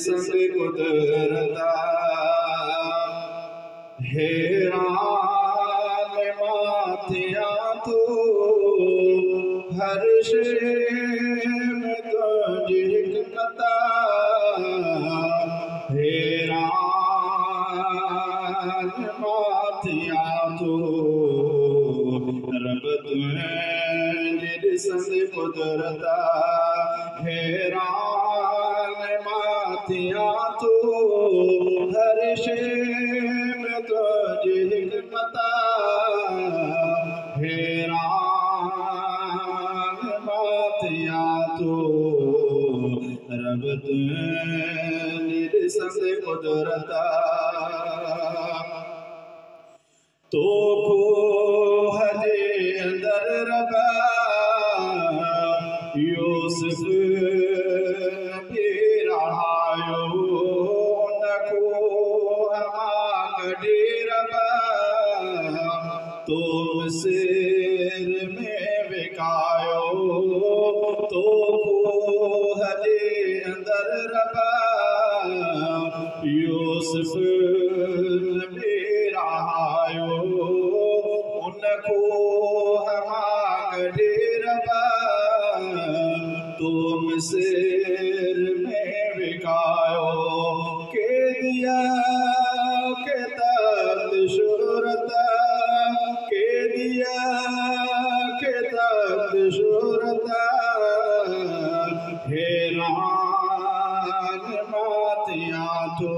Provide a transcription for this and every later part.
संग कुदरता हैरान माथिया तो हर शे में तुझी हिकमता हैरान माथिया तो रब तुझी संग कुदरता हैरान माथिया तो हर शे में तुझी हिकमता हैरान माथिया तो रब तुझी संग कुदरता तो को हजे अंदर रबा यूसुफ भी रहायो नको हमा कड़ी रबा तो मिस्र में विकायो तो हजे अंदर रबा यूसुफ भी रहायो उनको हमा कड़ी रबा तो मिस्र में विकायो के दिया के तख्त शोहरत के दिया के तख्त शोहरत हैरान माथिया तो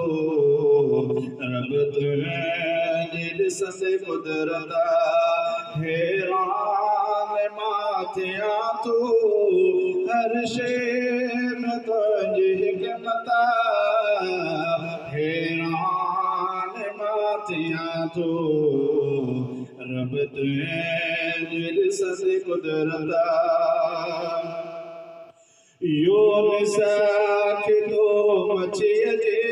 रब तुझी संग कुदरता हैरान माथिया तो हर शे में तुझी हिकमता हैरान माथिया तो रब तुझी संग कुदरता यूनुस खे तो मछीअ जे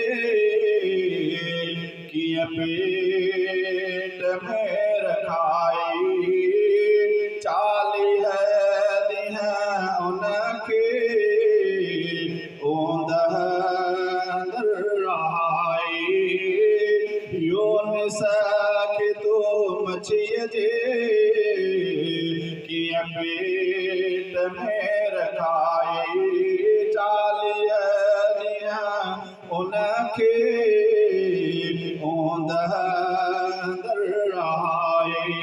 कीअं पेट में रखाई 40 ॾींहं उनखे ओंदह अंदर रहाई यूनुस खे तो मछीअ जे कीअं पेट में रखाई 40 ॾींहं उनखे ओंदह अंदर रहाई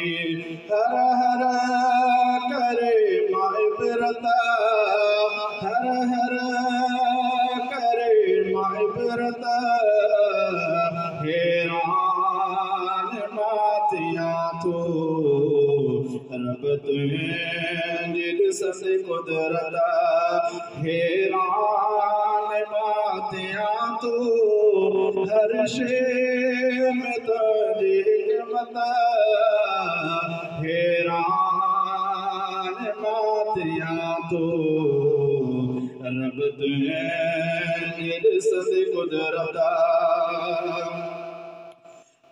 हर हर करे मां इबरत हर हर करे मां इबरत हैरान माथिया तो रब तुझी संग कुदरता हैरान माथिया तो हर शे में तुझी हिकमता हैरान माथिया तो रब तुझी संग कुदरता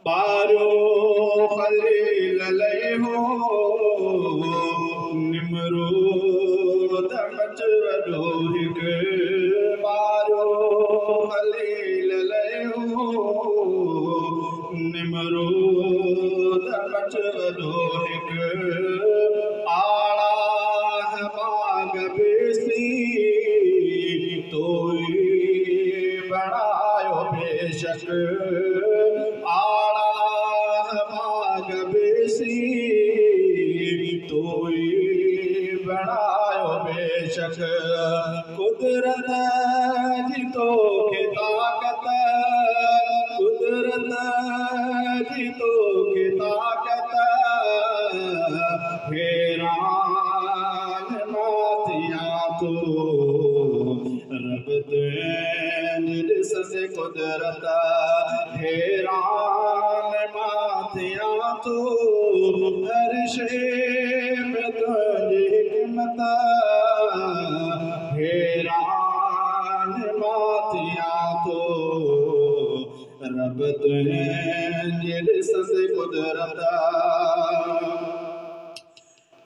बारो खलील हो निमरूद मच वॾो हिकु बारो खलील हो निमरूद मच वॾो हिकु आला बाग बेसी तो बणायो बेशक बणायो बेशक कुदरत जी तोखे ताक़त कुदरत जी तोखे ताक़त हैरान माथिया तो रब तुझी संग कुदरता हैरान माथिया तो हर शे में तुझी हिकमता हैरान माथिया तो रब तुझी संग कुदरता